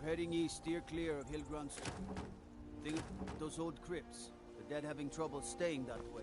heading east, steer clear of Hillgrun's. Think of those old crypts. The dead having trouble staying that way.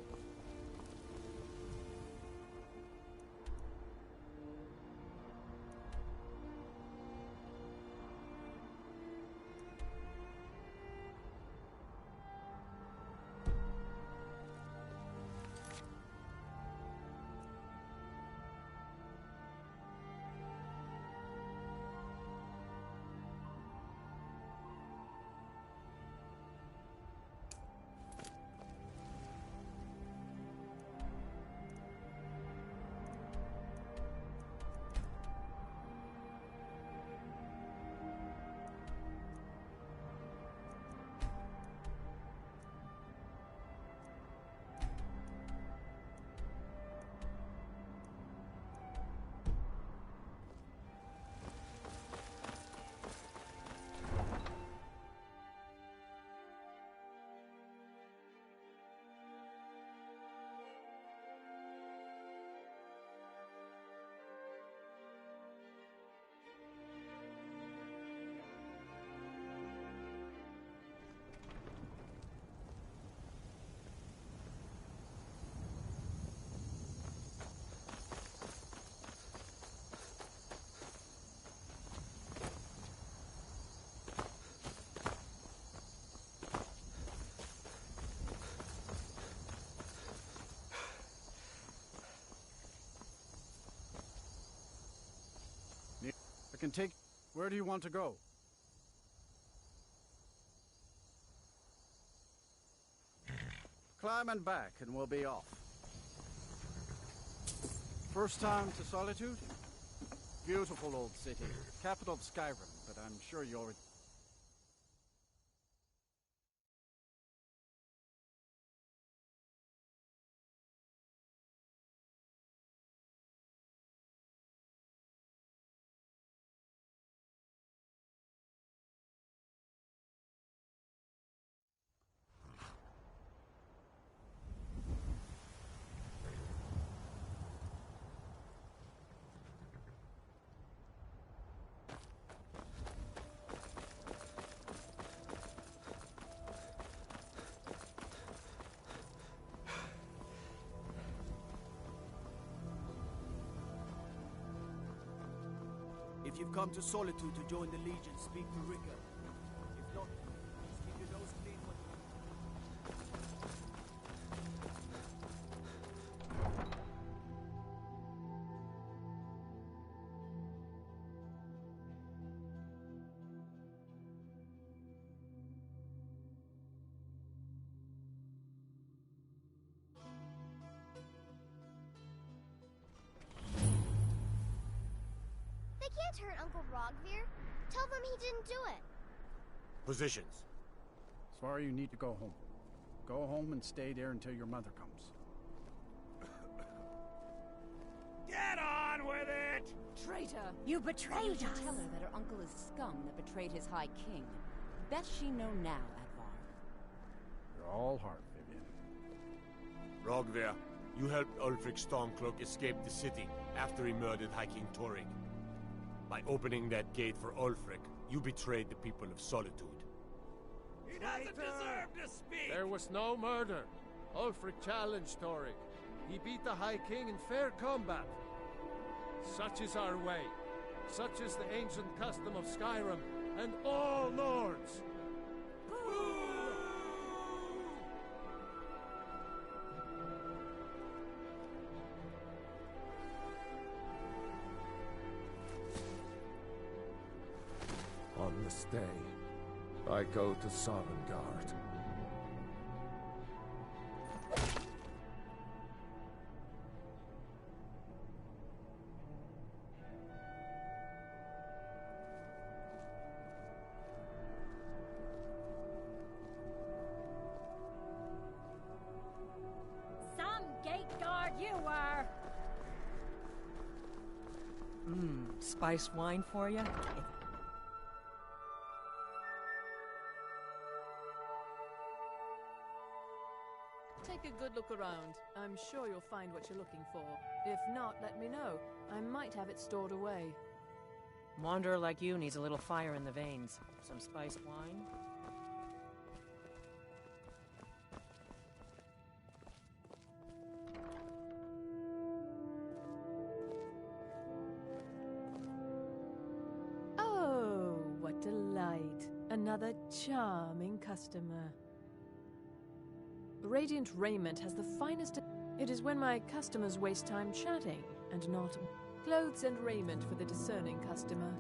I can take... Where do you want to go? Climb and back, and we'll be off. First time to Solitude? Beautiful old city. Capital of Skyrim, but I'm sure you already... If you've come to Solitude to join the Legion, speak to Ricker. If not, just keep your nose clean when They can't hurt Uncle Rogvir. Tell them he didn't do it. Positions. Sorry, you need to go home. Go home and stay there until your mother comes. Get on with it! Traitor! You betrayed You us! tell her that her uncle is scum that betrayed his High King. Best she know now, Advar. You're all heart, Vivian. Rogvir, you helped Ulfric Stormcloak escape the city after he murdered High King Torrig. By opening that gate for Ulfric, you betrayed the people of Solitude. He doesn't deserve to speak! There was no murder. Ulfric challenged Torrig. He beat the High King in fair combat. Such is our way. Such is the ancient custom of Skyrim and all Nords. On this day, I go to Sovngarde. Some gate guard you were! Spice wine for you? Take a good look around. I'm sure you'll find what you're looking for. If not, let me know. I might have it stored away. Wanderer like you needs a little fire in the veins. Some spiced wine? Oh, what delight. Another charming customer. Radiant raiment has the finest... It is when my customers waste time chatting, and not... Clothes and raiment for the discerning customer.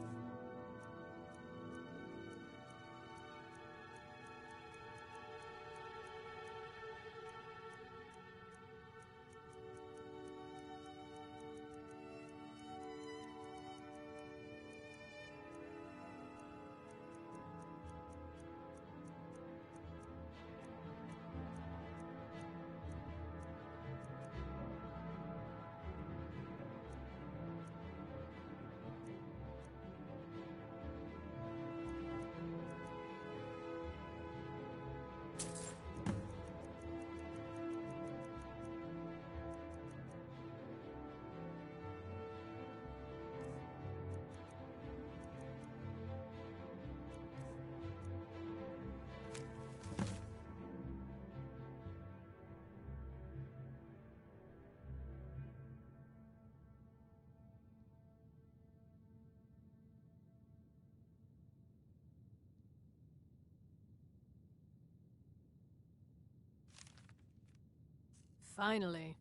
Finally.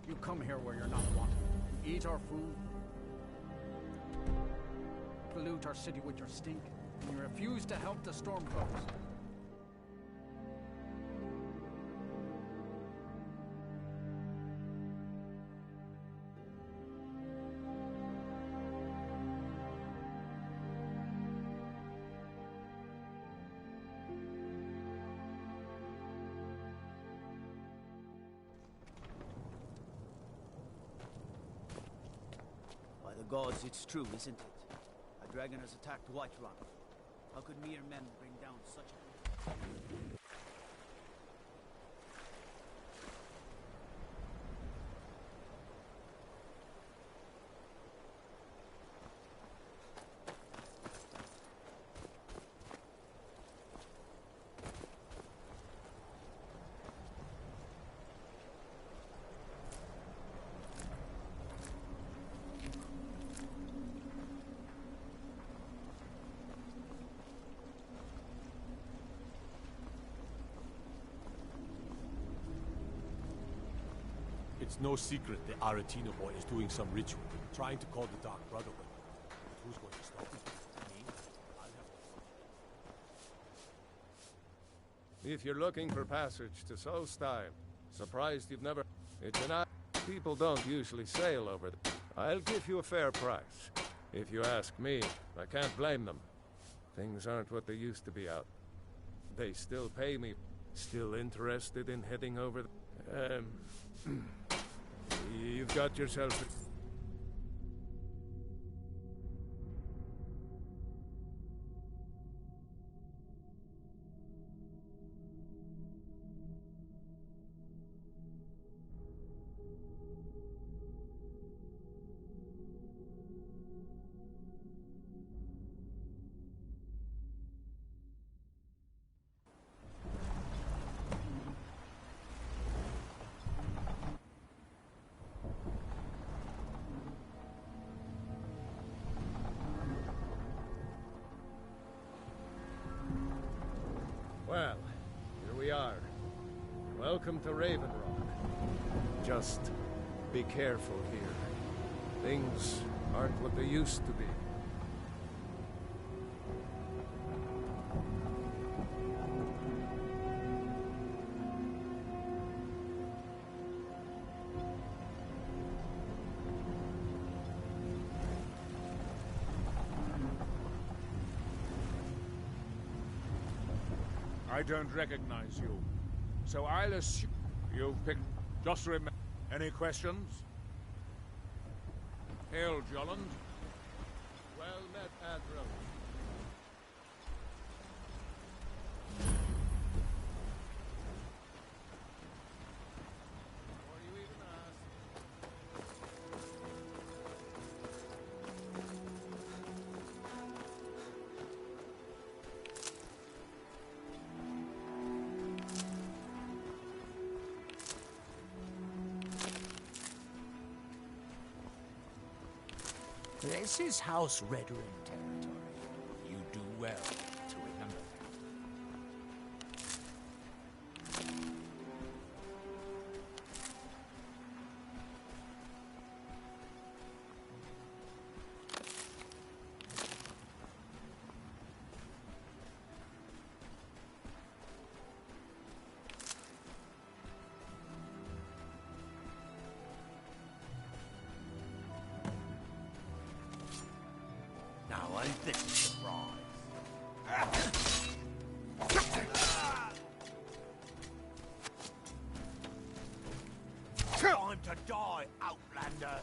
You come here where you're not wanted. Eat our food. Pollute our city with your stink. And you refuse to help the Stormcloaks. By the gods, it's true, isn't it? A dragon has attacked Whiterun. How could mere men bring down such a... It's no secret the Aretino boy is doing some ritual, trying to call the Dark Brotherhood. But who's going to stop him? Me? I'll have to... If you're looking for passage to Solstheim, surprised you've never... It's an people don't usually sail over there. I'll give you a fair price. If you ask me, I can't blame them. Things aren't what they used to be out. They still pay me. Still interested in heading over You've got yourself... Well, here we are. Welcome to Raven Rock. Just be careful here. Things aren't what they used to be. I don't recognize you. So I'll assume you've picked... Just remember... Any questions? Hail, Jolland. Well met, Admiral. Before you even ask... This is House Redrin territory. You do well to remember that. Now, ain't this a surprise? Time to die, Outlander!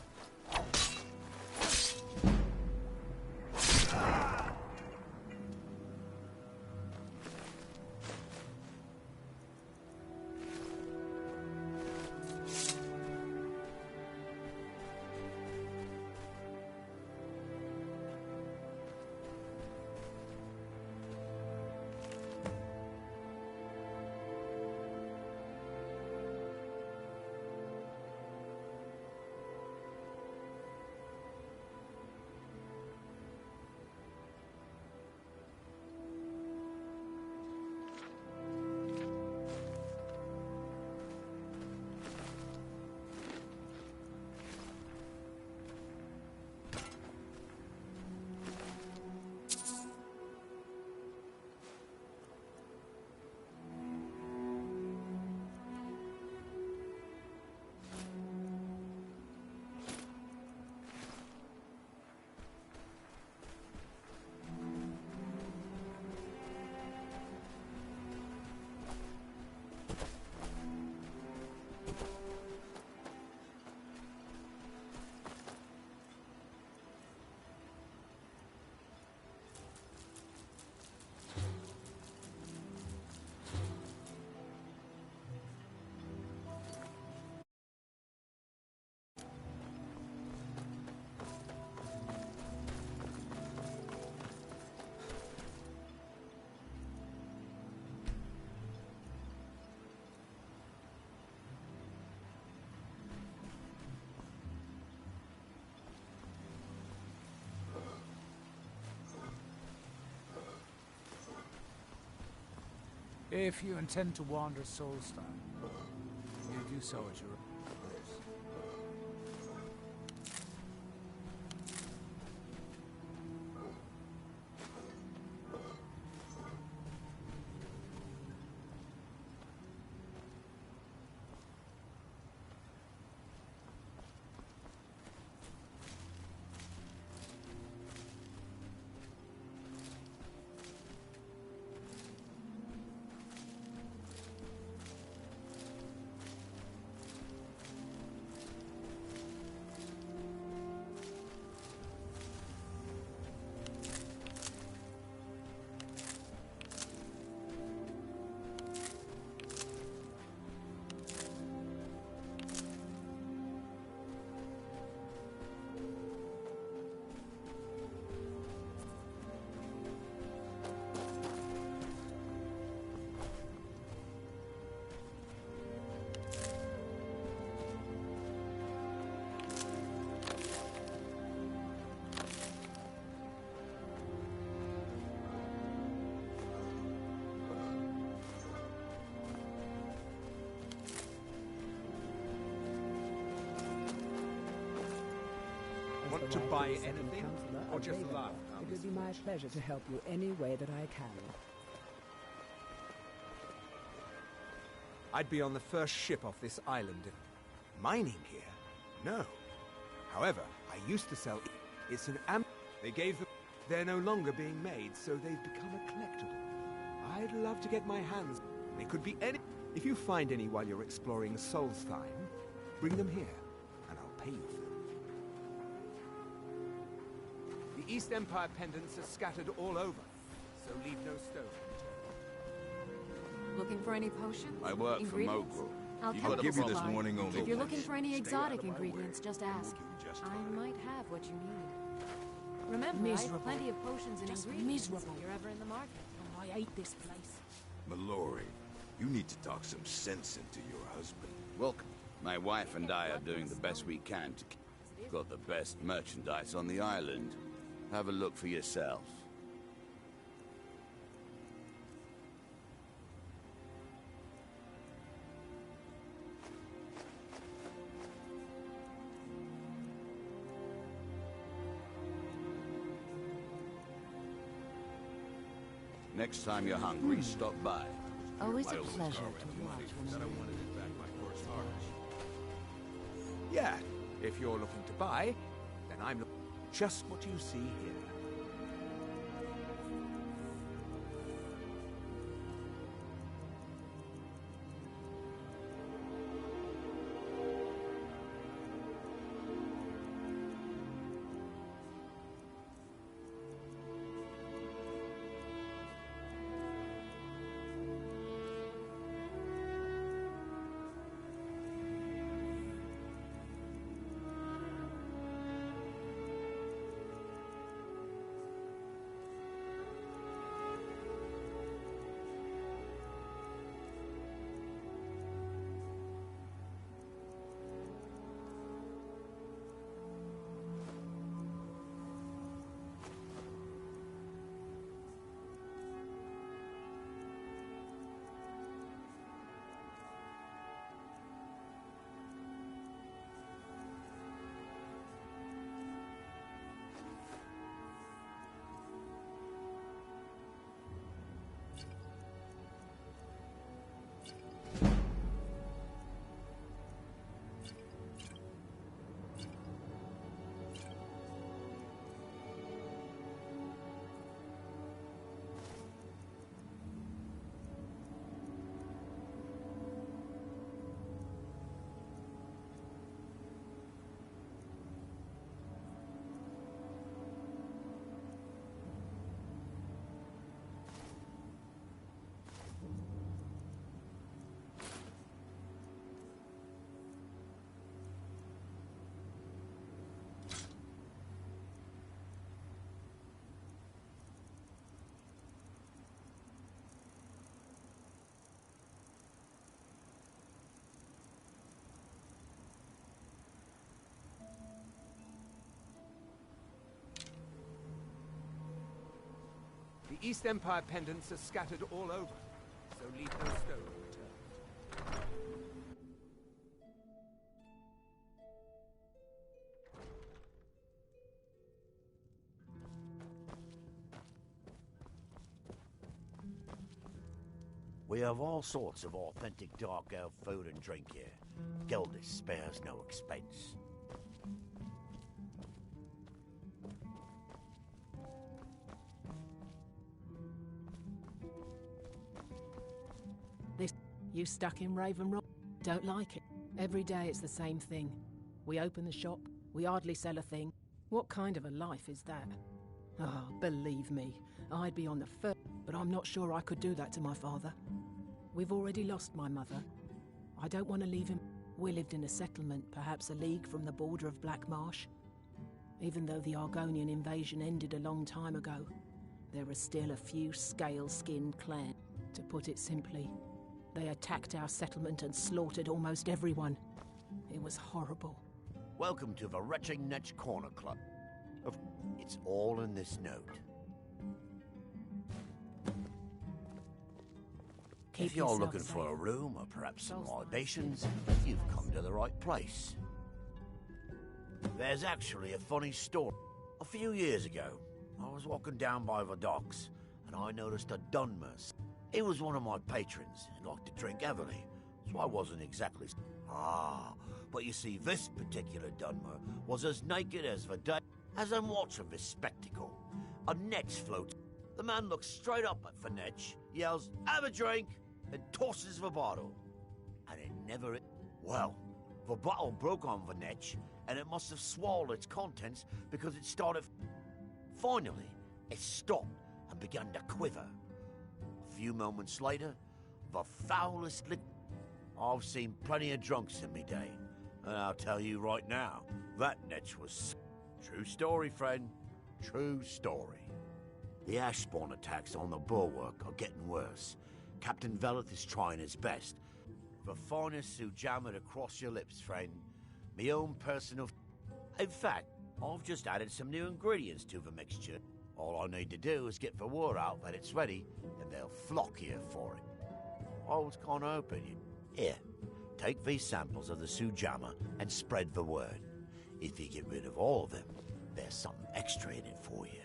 If you intend to wander Soulstone, you do so at your own risk. Want to buy anything, or just laugh? It would be my pleasure to help you any way that I can. I'd be on the first ship off this island. Mining here? No. However, I used to sell... It's an They gave them... They're no longer being made, so they've become a collectible. I'd love to get my hands... They could be any... If you find any while you're exploring Solstheim, bring them here, and I'll pay you for them. The East Empire pendants are scattered all over, so leave no stone. Looking for any potion? I work for Mogul. I'll give you this warning only. If you're looking for any exotic ingredients, just ask. I might have what you need. Remember, I have plenty of potions and ingredients if you're ever in the market. Oh, I hate this place. Mallory, you need to talk some sense into your husband. Welcome. My wife and I are doing the best we can to keep... Got the best merchandise on the island. Have a look for yourself. Next time you're hungry, stop by. Always a pleasure to watch when you... Yeah, if you're looking to buy, then I'm just what you see here. The East Empire pendants are scattered all over, so leave no stone unturned. We have all sorts of authentic dark elf food and drink here. Gildis spares no expense. You stuck in Raven Rock? Don't like it. Every day it's the same thing. We open the shop, we hardly sell a thing. What kind of a life is that? Oh, believe me, I'd be on the first, but I'm not sure I could do that to my father. We've already lost my mother. I don't want to leave him. We lived in a settlement, perhaps a league from the border of Black Marsh. Even though the Argonian invasion ended a long time ago, there are still a few scale-skinned clans. To put it simply, they attacked our settlement and slaughtered almost everyone. It was horrible. Welcome to the Retching Netch Corner Club. It's all in this note. If you're looking for a room or perhaps some libations, you've come to the right place. There's actually a funny story. A few years ago, I was walking down by the docks, and I noticed a Dunmer. He was one of my patrons and liked to drink heavily, so I wasn't exactly... but you see, this particular Dunmer was as naked as the day. As I'm watching this spectacle, a netch floats. The man looks straight up at the netch, yells, "Have a drink!" and tosses the bottle. And it never... Well, the bottle broke on the netch, and it must have swallowed its contents because it started... Finally, it stopped and began to quiver. A few moments later, the foulest lick... I've seen plenty of drunks in me day, and I'll tell you right now, that netch was... True story, friend. True story. The ash spawn attacks on the bulwark are getting worse. Captain Veleth is trying his best. The finest sujamma to cross your lips, friend. Me own personal... In fact, I've just added some new ingredients to the mixture. All I need to do is get the word out that it's ready, and they'll flock here for it. I was kind of hoping you... Here, take these samples of the sujamma and spread the word. If you get rid of all of them, there's something extra in it for you.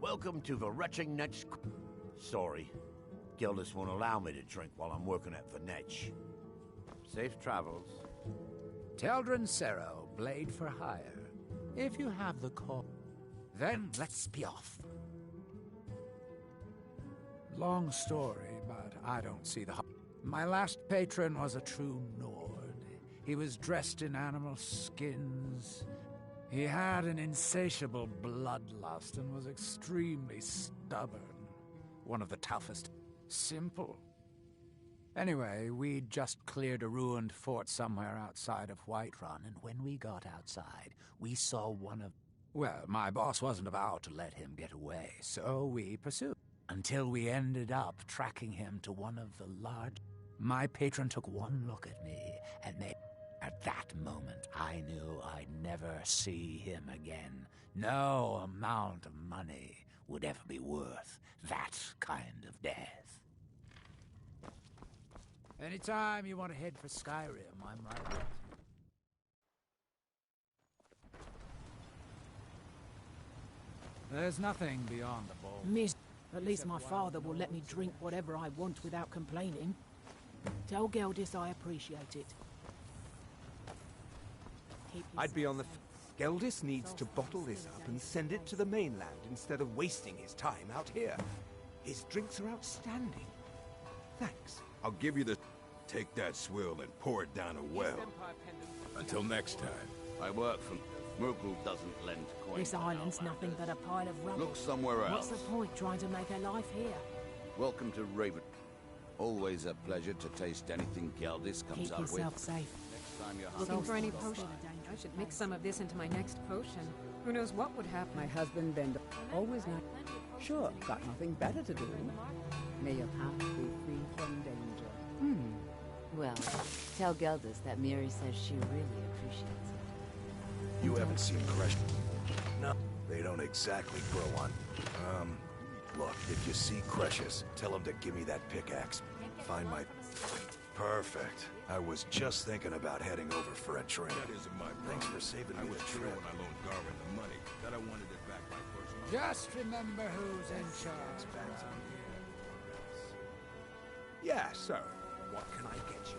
Welcome to the retching netch... Sorry, Gildas won't allow me to drink while I'm working at the netch. Safe travels. Teldrin Sero, blade for hire. If you have the call, then let's be off. Long story, but I don't see the... My last patron was a true Nord. He was dressed in animal skins. He had an insatiable bloodlust and was extremely stubborn. One of the toughest. Simple. Anyway, we'd just cleared a ruined fort somewhere outside of Whiterun, and when we got outside, we saw one of... Well, my boss wasn't about to let him get away, so we pursued. Until we ended up tracking him to one of the large... My patron took one look at me, and at that moment, I knew I'd never see him again. No amount of money would ever be worth that kind of death. Anytime you want to head for Skyrim, I'm right with you. There's nothing beyond the ball. At least my father will let me drink whatever I want without complaining. Tell Geldis I appreciate it. I'd be on the... Geldis needs to bottle this up and send it to the mainland instead of wasting his time out here. His drinks are outstanding. Thanks. I'll give you the... Take that swill and pour it down a well. Until next time. I work for... Murgle doesn't lend coin. This island's nothing but a pile of rubble. Look somewhere else. What's the point trying to make a life here? Welcome to Raven. Always a pleasure to taste anything Geldis comes Keep up with. yourself safe. Next time you're Looking for any potion? I should mix some of this into my next potion. Who knows what would happen? My husband Bend always not... Sure, got nothing better to do. May your path be free from danger. Well, tell Geldis that Miri says she really appreciates it. You haven't seen Crush. No, they don't exactly grow on. Look, if you see Precious, tell him to give me that pickaxe. Find my... Perfect. I was just thinking about heading over for a trip. That isn't my problem. Thanks for saving me the trip. When I loaned Garvin the money, that I wanted it back by personal... Just remember who's in charge. Yeah, so, what can I get you?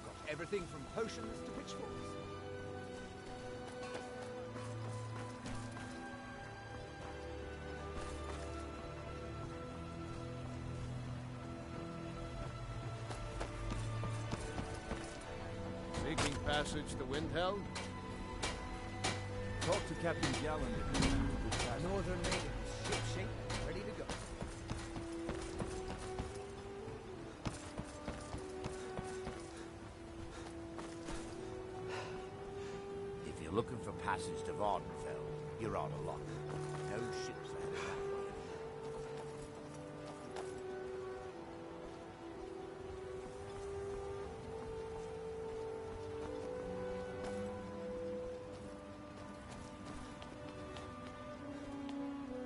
Got everything from potions to pitchforks. Seeking passage to Windhelm? Talk to Captain Gallen. Northern Maidens, shipshape, ready to go. If you're looking for passage to Vardenfell, you're out of luck. No ships headed that way.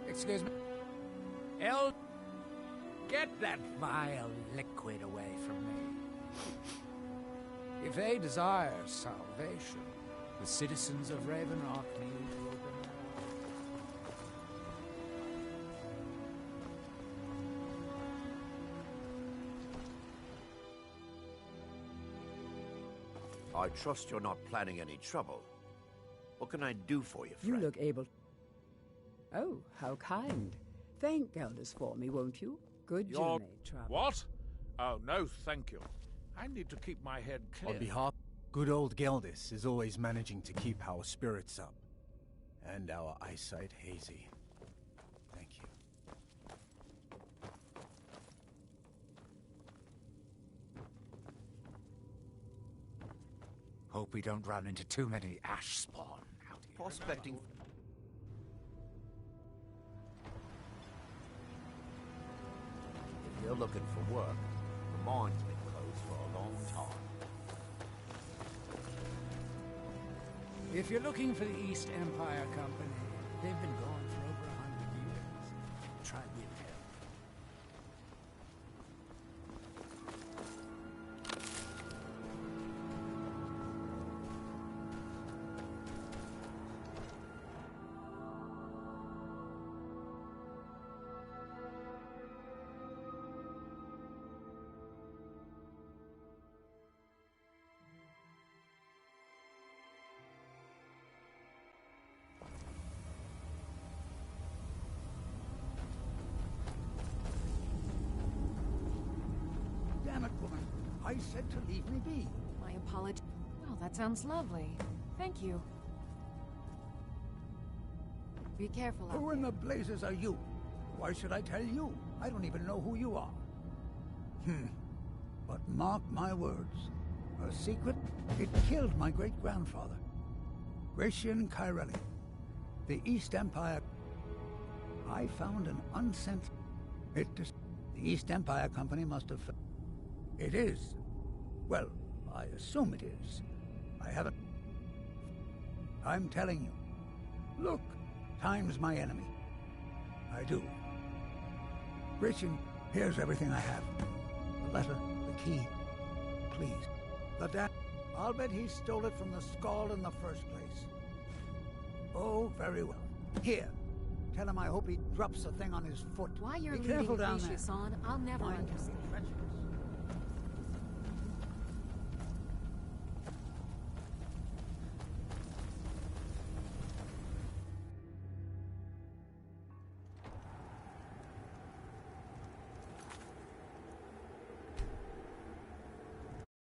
Excuse me. Get that vile liquid away from me. If they desire salvation, the citizens of Raven Rock need to open their I trust you're not planning any trouble. What can I do for you, You friend? look able... Oh, how kind. Thank Gelders for me, won't you? Good Your... journey, traveler. What? Oh, no, thank you. I need to keep my head clear. On behalf... Good old Geldis is always managing to keep our spirits up. And our eyesight hazy. Thank you. Hope we don't run into too many ash spawn out here. Prospecting... If you're looking for work, the mine's been closed for a long time. If you're looking for the East Empire Company, they've been gone for over 100 years. Try Will Hill. Damn it, woman. I said to leave me be. My apology. Oh, that sounds lovely. Thank you. Be careful out Who in the blazes are you? Why should I tell you? I don't even know who you are. But mark my words. A secret, it killed my great-grandfather. Gratian Kyrelli. The East Empire... I found an unsent... The East Empire Company must have... It is. Well, I assume it is. I haven't... I'm telling you. Look, time's my enemy. I do. Gratian, here's everything I have. The letter, the key. Please. The dad... I'll bet he stole it from the Skald in the first place. Oh, very well. Here. Tell him I hope he drops the thing on his foot. Why you're Be leading careful down there. Lucius on, I'll never Mind you, understand. be treacherous.